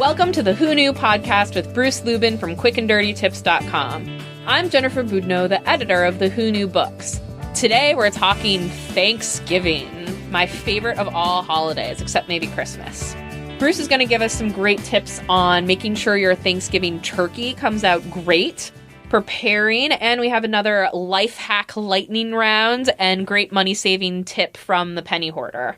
Welcome to the Who Knew podcast with Bruce Lubin from quickanddirtytips.com. I'm Jennifer Boudneau, the editor of the Who Knew books. Today we're talking Thanksgiving, my favorite of all holidays, except maybe Christmas. Bruce is going to give us some great tips on making sure your Thanksgiving turkey comes out great, preparing, and we have another life hack lightning round and great money-saving tip from the penny hoarder.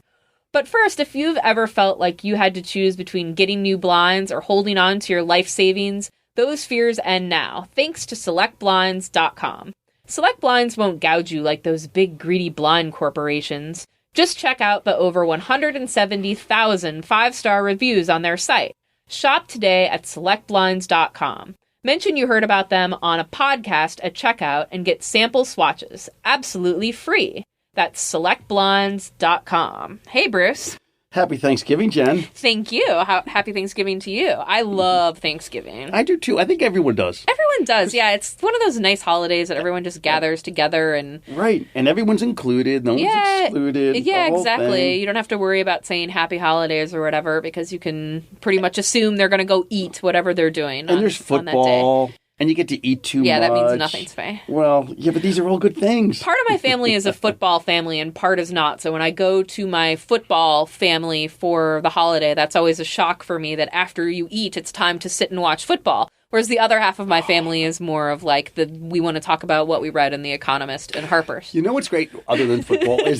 But first, if you've ever felt like you had to choose between getting new blinds or holding on to your life savings, those fears end now, thanks to SelectBlinds.com. Select Blinds won't gouge you like those big greedy blind corporations. Just check out the over 170,000 five-star reviews on their site. Shop today at SelectBlinds.com. Mention you heard about them on a podcast at checkout and get sample swatches, absolutely free. That's SelectBlinds.com. Hey, Bruce. Happy Thanksgiving, Jen. Thank you. Happy Thanksgiving to you. I love Thanksgiving. I do, too. I think everyone does. Everyone does, yeah. It's one of those nice holidays that everyone just gathers together and... Right. And everyone's included. No one's excluded. Yeah, exactly. Thing. You don't have to worry about saying happy holidays or whatever because you can pretty much assume they're going to go eat whatever they're doing and there's football. And you get to eat too much. Yeah, that means nothing to me. Well, yeah, but these are all good things. Part of my family is a football family and part is not. So when I go to my football family for the holiday, that's always a shock for me that after you eat, it's time to sit and watch football. Whereas the other half of my family is more of like we want to talk about what we read in The Economist and Harper's. You know what's great other than football is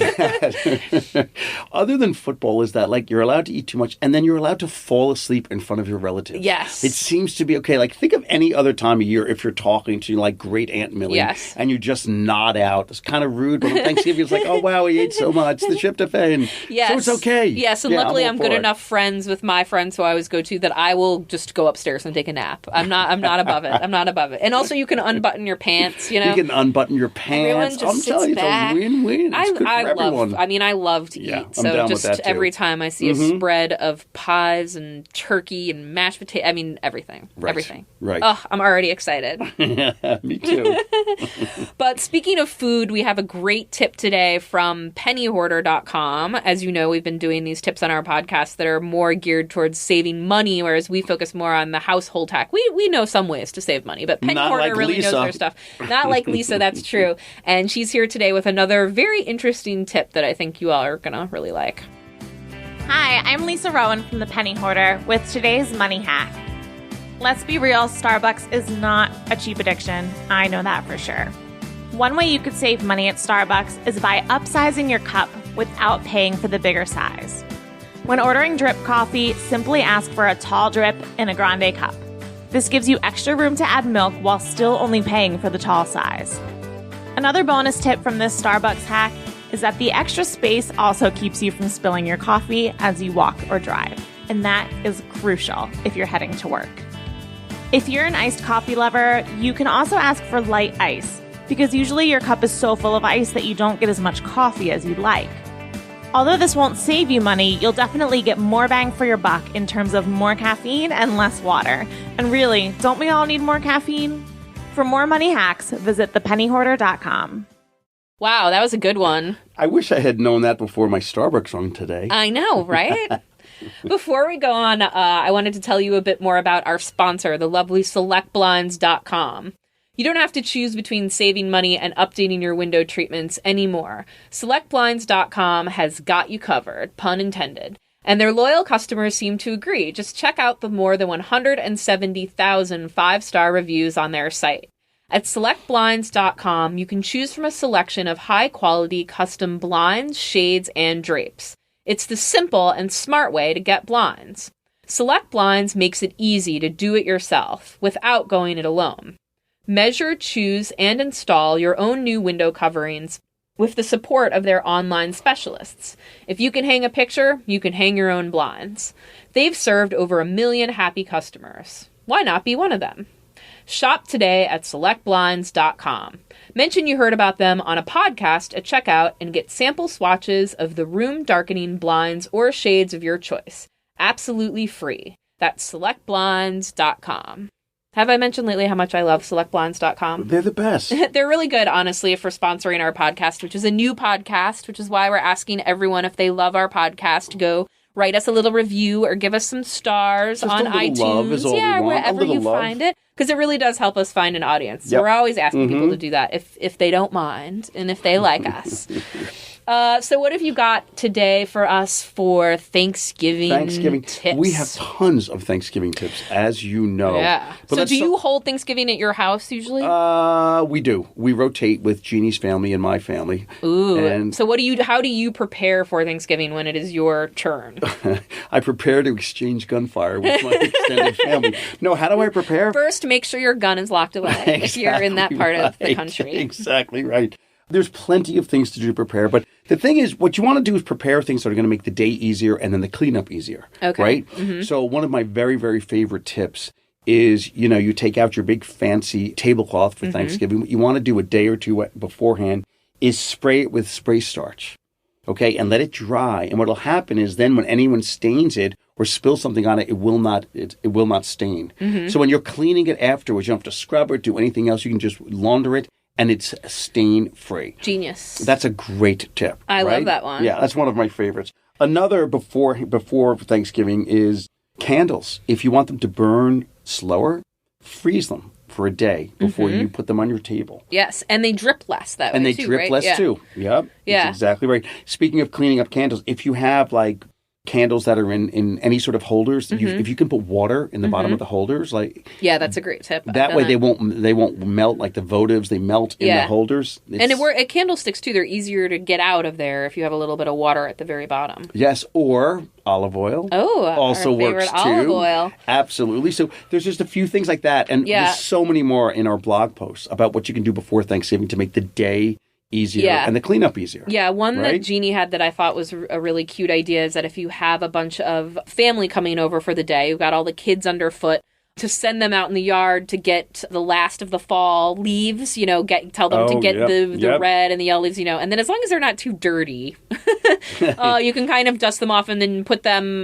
that like you're allowed to eat too much and then you're allowed to fall asleep in front of your relatives. Yes. It seems to be okay. Like think of any other time of year if you're talking to like great Aunt Millie and you just nod out. It's kind of rude, but on Thanksgiving it's like, oh wow, he ate so much, the tryptophan. Yes. So it's okay. Yes, and luckily I'm good enough friends with my friends who I always go to that I will just go upstairs and take a nap. I'm not above it. I'm not above it. And also you can unbutton your pants, you know. You can unbutton your pants. Everyone just sits back. It's a win-win. It's good for everyone. I love to eat. I'm down just with that too. Every time I see a spread of pies and turkey and mashed potato, I mean everything. Right. Everything. Right. Oh, I'm already excited. Me too. But speaking of food, we have a great tip today from pennyhoarder.com. As you know, we've been doing these tips on our podcast that are more geared towards saving money, whereas we focus more on the household hack. We know some ways to save money, but Penny Hoarder really knows their stuff. Not like Lisa, that's true. And she's here today with another very interesting tip that I think you all are going to really like. Hi, I'm Lisa Rowan from the Penny Hoarder with today's money hack. Let's be real, Starbucks is not a cheap addiction. I know that for sure. One way you could save money at Starbucks is by upsizing your cup without paying for the bigger size. When ordering drip coffee, simply ask for a tall drip in a grande cup. This gives you extra room to add milk while still only paying for the tall size. Another bonus tip from this Starbucks hack is that the extra space also keeps you from spilling your coffee as you walk or drive. And that is crucial if you're heading to work. If you're an iced coffee lover, you can also ask for light ice, because usually your cup is so full of ice that you don't get as much coffee as you'd like. Although this won't save you money, you'll definitely get more bang for your buck in terms of more caffeine and less water. And really, don't we all need more caffeine? For more money hacks, visit thepennyhoarder.com. Wow, that was a good one. I wish I had known that before my Starbucks rung today. I know, right? Before we go on, I wanted to tell you a bit more about our sponsor, the lovely SelectBlinds.com. You don't have to choose between saving money and updating your window treatments anymore. SelectBlinds.com has got you covered, pun intended. And their loyal customers seem to agree. Just check out the more than 170,000 five-star reviews on their site. At SelectBlinds.com, you can choose from a selection of high-quality custom blinds, shades, and drapes. It's the simple and smart way to get blinds. Select Blinds makes it easy to do it yourself without going it alone. Measure, choose, and install your own new window coverings with the support of their online specialists. If you can hang a picture, you can hang your own blinds. They've served over 1 million happy customers. Why not be one of them? Shop today at SelectBlinds.com. Mention you heard about them on a podcast at checkout and get sample swatches of the room-darkening blinds or shades of your choice. Absolutely free. That's SelectBlinds.com. Have I mentioned lately how much I love SelectBlinds.com? They're the best. They're really good, honestly, for sponsoring our podcast, which is a new podcast, which is why we're asking everyone if they love our podcast to go write us a little review or give us some stars Just on a little iTunes. love is all we want. Wherever you find it. Because it really does help us find an audience. So we're always asking people to do that if they don't mind and if they like us. So what have you got today for us for Thanksgiving tips? We have tons of Thanksgiving tips, as you know. Yeah. But so do you hold Thanksgiving at your house usually? We do. We rotate with Jeannie's family and my family. Ooh. And so how do you prepare for Thanksgiving when it is your turn? I prepare to exchange gunfire with my extended family. No, how do I prepare? First, make sure your gun is locked away if you're in that part of the country. Exactly right. There's plenty of things to do to prepare, but the thing is, what you want to do is prepare things that are going to make the day easier and then the cleanup easier. Okay. Right? Mm-hmm. So one of my very, very favorite tips is, you take out your big fancy tablecloth for Thanksgiving. What you want to do a day or two beforehand is spray it with spray starch. Okay, and let it dry. And what'll happen is then when anyone stains it or spills something on it, it will not stain. Mm-hmm. So when you're cleaning it afterwards, you don't have to scrub it, do anything else. You can just launder it. And it's stain-free. Genius. That's a great tip. I love that one. Yeah, that's one of my favorites. Another before Thanksgiving is candles. If you want them to burn slower, freeze them for a day before you put them on your table. Yes, and they drip less that way, and they too, drip right? less, too. Yep. Yeah. That's exactly right. Speaking of cleaning up candles, if you have, candles that are in any sort of holders, if you can put water in the bottom of the holders, yeah, that's a great tip. That way they won't melt like the votives. They melt in the holders, and candlesticks too. They're easier to get out of there if you have a little bit of water at the very bottom. Yes, or olive oil. Oh, also works too. Olive oil. Absolutely. So there's just a few things like that, and there's so many more in our blog posts about what you can do before Thanksgiving to make the day easier and the cleanup easier. Yeah, one that Jeannie had that I thought was a really cute idea is that if you have a bunch of family coming over for the day, you've got all the kids underfoot, to send them out in the yard to get the last of the fall leaves, tell them to get the red and the yellow leaves, and then as long as they're not too dirty, you can kind of dust them off and then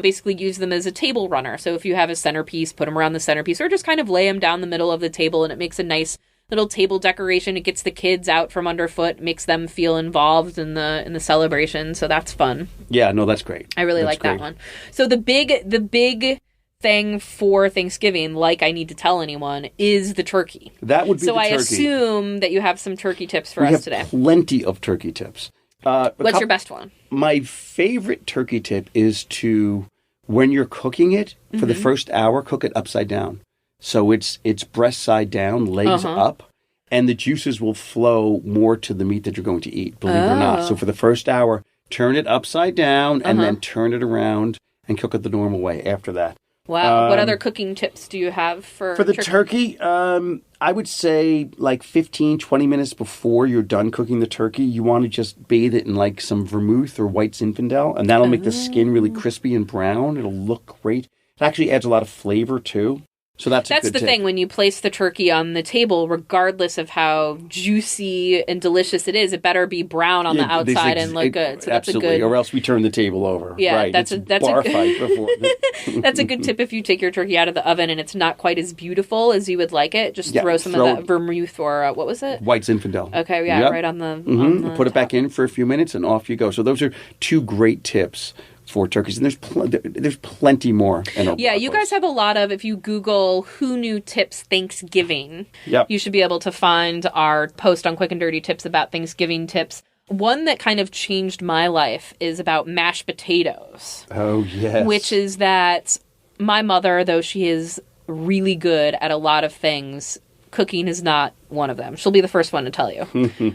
basically use them as a table runner. So if you have a centerpiece, put them around the centerpiece or just kind of lay them down the middle of the table and it makes a nice little table decoration. It gets the kids out from underfoot, makes them feel involved in the celebration. So that's fun. Yeah, no, that's great. I really like that one. So the big thing for Thanksgiving, like I need to tell anyone, is the turkey. That would be so the turkey. So I assume that you have some turkey tips for us today. Plenty of turkey tips. What's your best one? My favorite turkey tip is to, when you're cooking it, for the first hour, cook it upside down. So it's breast side down, legs up, and the juices will flow more to the meat that you're going to eat, believe it or not. So for the first hour, turn it upside down and then turn it around and cook it the normal way after that. Wow. What other cooking tips do you have for the turkey? I would say 15, 20 minutes before you're done cooking the turkey, you want to just bathe it in some vermouth or white Zinfandel, and that'll make the skin really crispy and brown. It'll look great. It actually adds a lot of flavor, too. So that's the thing. When you place the turkey on the table, regardless of how juicy and delicious it is, it better be brown on the outside and look good. So that's absolutely, or else we turn the table over. Yeah, right. That's a bar fight before. That's a good tip if you take your turkey out of the oven and it's not quite as beautiful as you would like it. Just throw some of that vermouth or what was it? White Zinfandel. Okay, right on the. On the Put it back in for a few minutes and off you go. So those are two great tips for turkeys, and there's plenty more in our blog you guys have a lot of, if you Google Who Knew Tips Thanksgiving, you should be able to find our post on Quick and Dirty Tips about Thanksgiving tips. One that kind of changed my life is about mashed potatoes. Oh, yes. Which is that my mother, though she is really good at a lot of things, cooking is not one of them. She'll be the first one to tell you.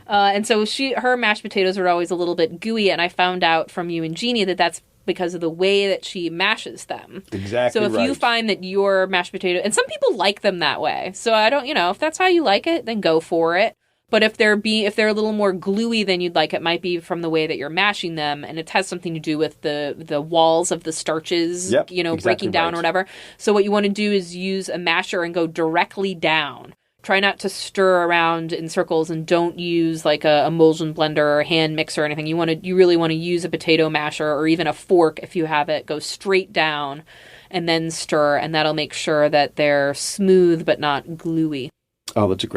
And so her mashed potatoes are always a little bit gooey, and I found out from you and Jeannie that that's because of the way that she mashes them. Exactly. So if you find that your mashed potato, and some people like them that way, so I don't, if that's how you like it, then go for it. But if they're a little more gluey than you'd like, it might be from the way that you're mashing them, and it has something to do with the walls of the starches, breaking down or whatever. So what you want to do is use a masher and go directly down. Try not to stir around in circles, and don't use a emulsion blender or hand mixer or anything. You really want to use a potato masher or even a fork if you have it. Go straight down and then stir, and that'll make sure that they're smooth but not gluey. Oh, that's a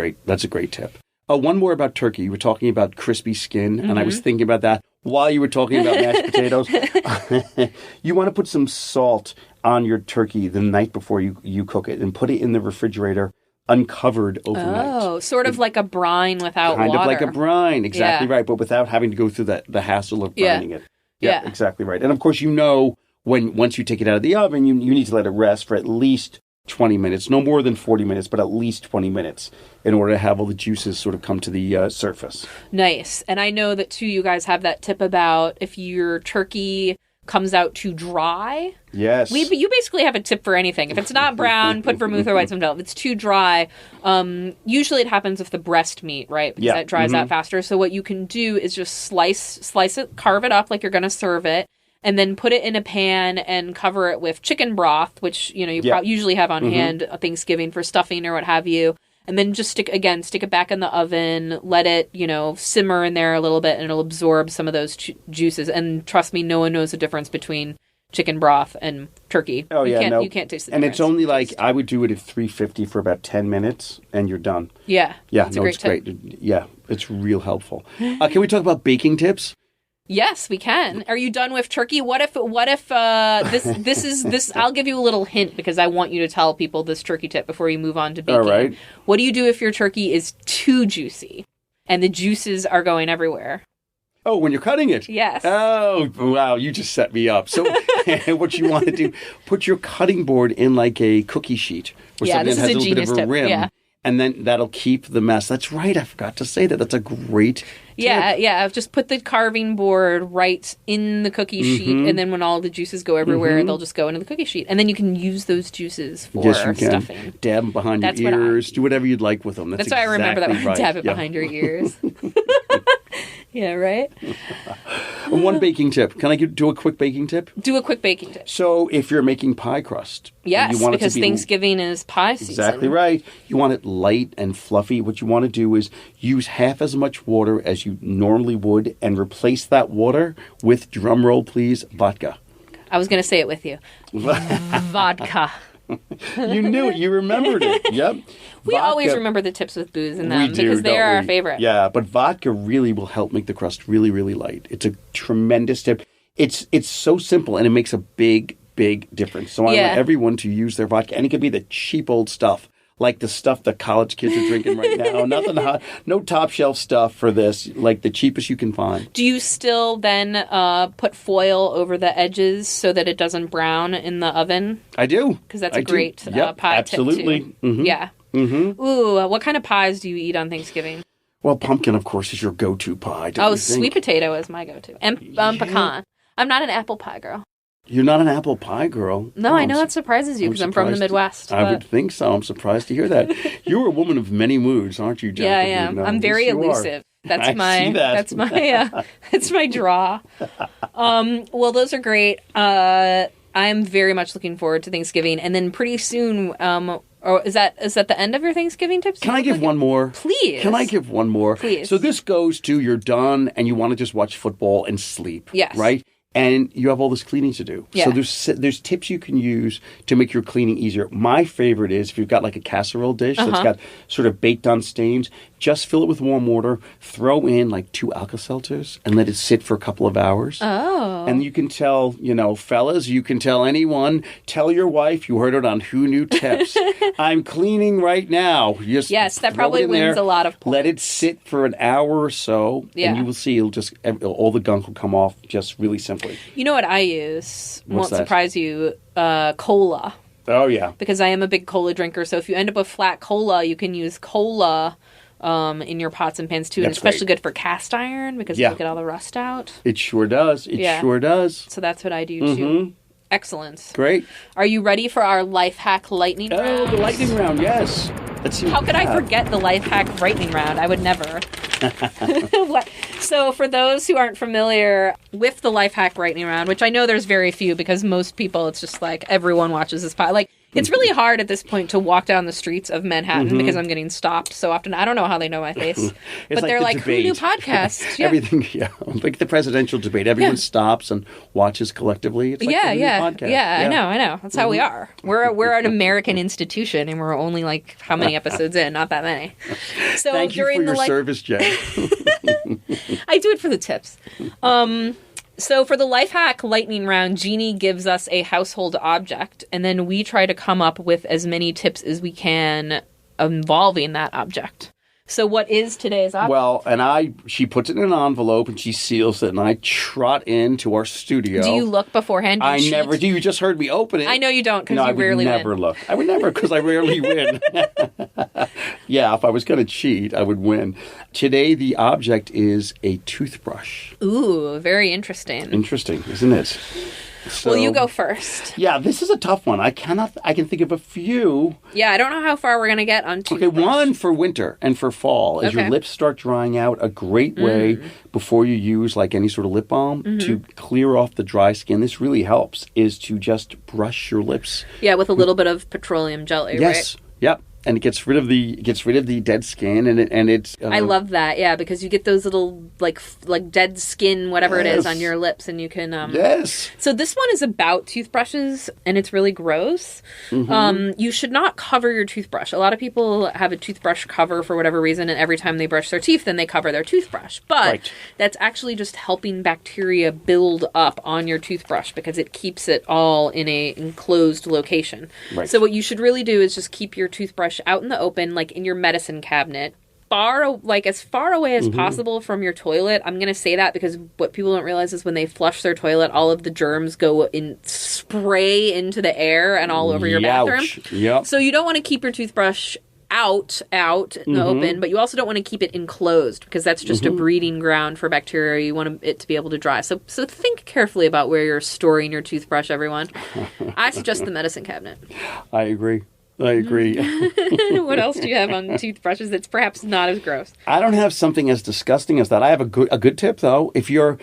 great tip. One more about turkey. You were talking about crispy skin, and I was thinking about that. while you were talking about mashed potatoes, you want to put some salt on your turkey the night before you cook it and put it in the refrigerator uncovered overnight. Oh, sort of like a brine without kind water. Kind of like a brine, exactly right, but without having to go through the hassle of brining it. Yeah, exactly right. And of course, once you take it out of the oven, you need to let it rest for at least 20 minutes, no more than 40 minutes, but at least 20 minutes in order to have all the juices sort of come to the surface. Nice. And I know that, too, you guys have that tip about if your turkey comes out too dry. Yes. You basically have a tip for anything. If it's not brown, put vermouth or white Zinfandel. If it's too dry, usually it happens with the breast meat, right? Because that dries out faster. So what you can do is just slice it, carve it up like you're going to serve it, and then put it in a pan and cover it with chicken broth, which you usually have on hand at Thanksgiving for stuffing or what have you. And then just stick it back in the oven, let it, simmer in there a little bit, and it'll absorb some of those juices. And trust me, no one knows the difference between chicken broth and turkey. Oh, you yeah, can't taste the difference. And it's only I would do it at 350 for about 10 minutes, and you're done. Yeah. Yeah, it's great. Yeah, it's real helpful. Can we talk about baking tips? Yes, we can. Are you done with turkey? What if this is I'll give you a little hint because I want you to tell people this turkey tip before you move on to baking. All right. What do you do if your turkey is too juicy and the juices are going everywhere? Oh, when you're cutting it? Yes. Oh, wow, you just set me up. So what you want to do, put your cutting board in like a cookie sheet or something that has a little bit of a rim. Yeah. And then that'll keep the mess. That's right. I forgot to say that. That's a great tip. Yeah. Just put the carving board right in the cookie sheet, and then when all the juices go everywhere, they'll just go into the cookie sheet. And then you can use those juices for stuffing. Dab them behind your ears. Do whatever you'd like with them. That's why I remember that. Right. Dab it behind your ears. Yeah, right? One baking tip. Can I do a quick baking tip? Do a quick baking tip. So if you're making pie crust. Yes, because Thanksgiving is pie season. Exactly right. You want it light and fluffy. What you want to do is use half as much water as you normally would and replace that water with, drumroll please, vodka. I was going to say it with you. Vodka. You knew it. You remembered it. Yep. We always remember the tips with booze in them because they are our favorite. Yeah, but vodka really will help make the crust really, really light. It's a tremendous tip. It's so simple and it makes a big, big difference. So I want everyone to use their vodka. And it could be the cheap old stuff, like the stuff that college kids are drinking right now. Nothing hot, no top shelf stuff for this, like the cheapest you can find. Do you still then put foil over the edges so that it doesn't brown in the oven? I do. Because that's a great pie absolutely. tip too. Yeah. Mm-hmm. Ooh, what kind of pies do you eat on Thanksgiving? Well, pumpkin, of course, is your go-to pie. Sweet potato is my go-to. And pecan. I'm not an apple pie girl. You're not an apple pie girl? No, I know that surprises you because I'm from the Midwest. I would think so. I'm surprised to hear that. You're a woman of many moods, aren't you, Jennifer? Yeah, I am. I'm very elusive. That's my draw. Well, those are great. I am very much looking forward to Thanksgiving, and then pretty soon. Is that the end of your Thanksgiving tips? Can I give one more? Please. Can I give one more? Please. So this goes to you're done and you want to just watch football and sleep. Yes. Right? And you have all this cleaning to do. Yeah. So there's tips you can use to make your cleaning easier. My favorite is if you've got like a casserole dish that's got sort of baked on stains, just fill it with warm water, throw in like 2 Alka-Seltzers, and let it sit for a couple of hours. Oh. And you can tell, fellas, you can tell anyone, tell your wife, you heard it on Who Knew Tips. I'm cleaning right now. Yes, that probably wins a lot of points. Let it sit for an hour or so, and you will see all the gunk will come off just really simply. You know what I use? What's that? Surprise you. Cola. Oh, yeah. Because I am a big cola drinker. So if you end up with flat cola, you can use cola in your pots and pans too. That's and especially good for cast iron because it'll get all the rust out. It sure does. It sure does. So that's what I do too. Excellent. Great. Are you ready for our life hack lightning round? Oh, the lightning round, yes. Let's see. How could I forget the life hack lightning round? I would never. So for those who aren't familiar with the life hack lightning round, which I know there's very few because most people, it's just like everyone watches this pod. Like It's really hard at this point to walk down the streets of Manhattan because I'm getting stopped so often. I don't know how they know my face. But they're like, who knew podcasts? Yeah. Everything, like the presidential debate. Everyone stops and watches collectively. It's like podcast. I know. That's how we are. We're an American institution, and we're only like how many episodes in? Not that many. So Thank you for your service, Jay. I do it for the tips. So for the life hack lightning round, Jeannie gives us a household object, and then we try to come up with as many tips as we can involving that object. So what is today's object? Well, she puts it in an envelope and she seals it, and I trot into our studio. Do you look beforehand? I never do. You just heard me open it. I know you don't because you rarely win. I would never look. I would never because I rarely win. Yeah, if I was going to cheat, I would win. Today, the object is a toothbrush. Ooh, very interesting. Interesting, isn't it? So, well, you go first. Yeah, this is a tough one. I can think of a few. Yeah, I don't know how far we're going to get on toothbrush. Okay, one for winter and for fall. As your lips start drying out, a great way before you use like any sort of lip balm to clear off the dry skin, this really helps, is to just brush your lips. Yeah, with a little bit of petroleum jelly, right? Yes, yep. And it gets rid of the dead skin, and it's. I love that, yeah, because you get those little like dead skin, whatever it is, on your lips, and you can. Yes. So this one is about toothbrushes, and it's really gross. You should not cover your toothbrush. A lot of people have a toothbrush cover for whatever reason, and every time they brush their teeth, then they cover their toothbrush. But that's actually just helping bacteria build up on your toothbrush because it keeps it all in a enclosed location. Right. So what you should really do is just keep your toothbrush out in the open, like in your medicine cabinet, as far away as possible from your toilet. I'm going to say that because what people don't realize is when they flush their toilet, all of the germs go spray into the air and all over your bathroom. Yep. So you don't want to keep your toothbrush out in the open, but you also don't want to keep it enclosed because that's just a breeding ground for bacteria. You want it to be able to dry. So think carefully about where you're storing your toothbrush, everyone. I suggest the medicine cabinet. I agree. What else do you have on toothbrushes that's perhaps not as gross? I don't have something as disgusting as that. I have a good tip though. If you're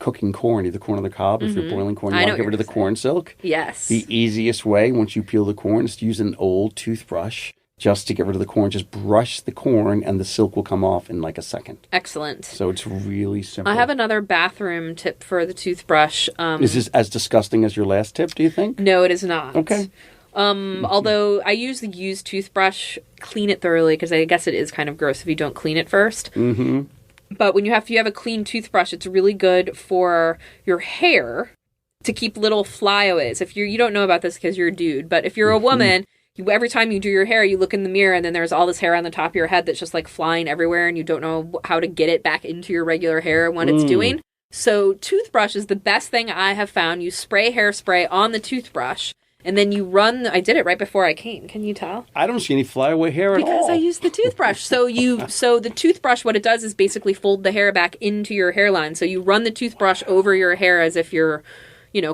cooking corn, either corn on the cob, if you're boiling corn, you want to get rid of the corn silk. Yes. The easiest way, once you peel the corn, is to use an old toothbrush just to get rid of the corn. Just brush the corn and the silk will come off in like a second. Excellent. So it's really simple. I have another bathroom tip for the toothbrush. Is this as disgusting as your last tip, do you think? No, it is not. Okay. Although I use the used toothbrush, clean it thoroughly because I guess it is kind of gross if you don't clean it first. Mm-hmm. But if you have a clean toothbrush, it's really good for your hair to keep little flyaways. If you don't know about this because you're a dude, but if you're a woman, every time you do your hair, you look in the mirror and then there's all this hair on the top of your head that's just like flying everywhere and you don't know how to get it back into your regular hair when it's doing. So toothbrush is the best thing I have found. You spray hairspray on the toothbrush and then you run. I did it right before I came. Can you tell? I don't see any flyaway hair at all. Because I use the toothbrush. So the toothbrush, what it does is basically fold the hair back into your hairline. So you run the toothbrush over your hair as if you're,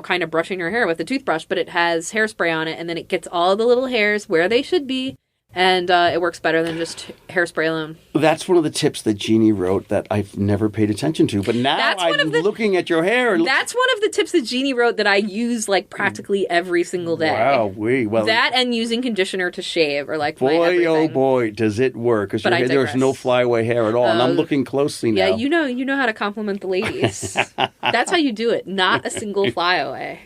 kind of brushing your hair with a toothbrush, but it has hairspray on it, and then it gets all the little hairs where they should be, and it works better than just hairspray alone. That's one of the tips that Jeannie wrote that I've never paid attention to, but now I'm looking at your hair. That's one of the tips that Jeannie wrote that I use like practically every single day. Wow, well, that and using conditioner to shave are like my everything. everything. Oh boy, does it work? Because there's no flyaway hair at all, and I'm looking closely now. Yeah, you know how to compliment the ladies. That's how you do it. Not a single flyaway.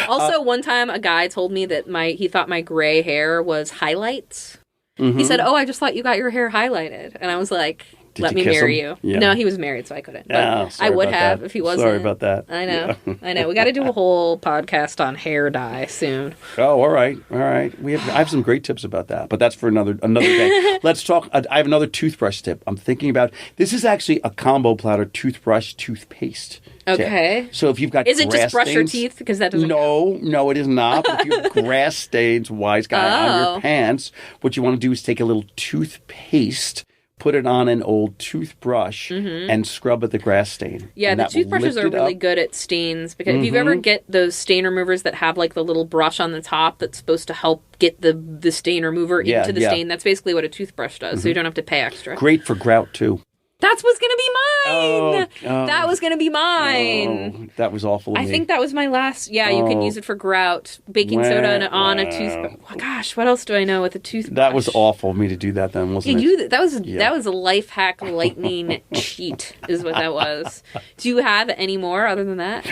Also, one time a guy told me that he thought my gray hair was highlights. He said, "Oh, I just thought you got your hair highlighted," and I was like, "Let me marry you." Yeah. No, he was married, so I couldn't. But I would have if he wasn't. Sorry about that. I know. I know. We got to do a whole podcast on hair dye soon. Oh, all right. I have some great tips about that, but that's for another day. Let's talk. I have another toothbrush tip. I'm thinking about. This is actually a combo platter toothbrush toothpaste. Okay. Tip. So if you've got is it just brush your teeth because that doesn't No, it is not. If you have grass stains, wise guy, on your pants, what you want to do is take a little toothpaste, put it on an old toothbrush, and scrub at the grass stain. Yeah, the toothbrushes are really good at stains because if you ever get those stain removers that have like the little brush on the top that's supposed to help get the stain remover into the stain, that's basically what a toothbrush does. So you don't have to pay extra. Great for grout too. That was going to be mine. That was going to be mine. That was awful of me. I think that was my last. Yeah, you can use it for grout. Baking soda on a toothbrush. Oh, gosh, what else do I know with a toothbrush? That was awful of me to do that then, wasn't it? That was a life hack lightning cheat is what that was. Do you have any more other than that?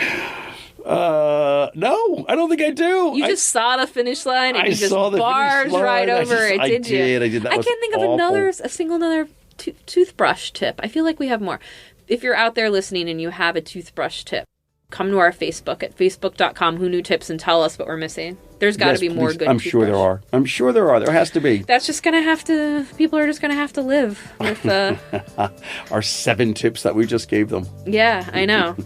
No, I don't think I do. You just saw the finish line and you just barged right over it, did you? I did. That I can't think of a single toothbrush tip. I feel like we have more. If you're out there listening and you have a toothbrush tip, come to our Facebook at facebook.com who knew tips and tell us what we're missing. There's got to be more good I'm sure there are. I'm sure there are. There has to be. That's just going to have to, people are just going to have to live with our 7 tips that we just gave them. Yeah, I know.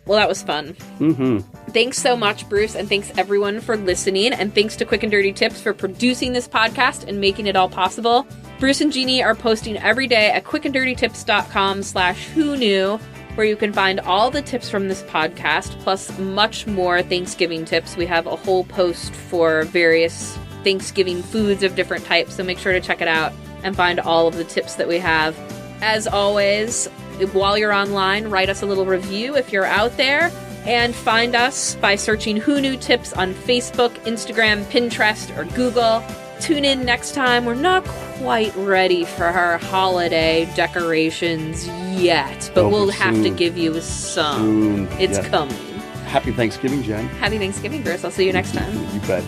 Well, that was fun. Mm-hmm. Thanks so much, Bruce, and thanks everyone for listening, and thanks to Quick and Dirty Tips for producing this podcast and making it all possible. Bruce and Jeannie are posting every day at quickanddirtytips.com/who knew, where you can find all the tips from this podcast, plus much more Thanksgiving tips. We have a whole post for various Thanksgiving foods of different types, so make sure to check it out and find all of the tips that we have. As always, while you're online, write us a little review if you're out there, and find us by searching Who Knew Tips on Facebook, Instagram, Pinterest, or Google. Tune in next time. We're not quite ready for our holiday decorations yet, but we'll have to give you some. It's coming. Happy Thanksgiving, Jen. Happy Thanksgiving, Bruce. I'll see you next time. You bet.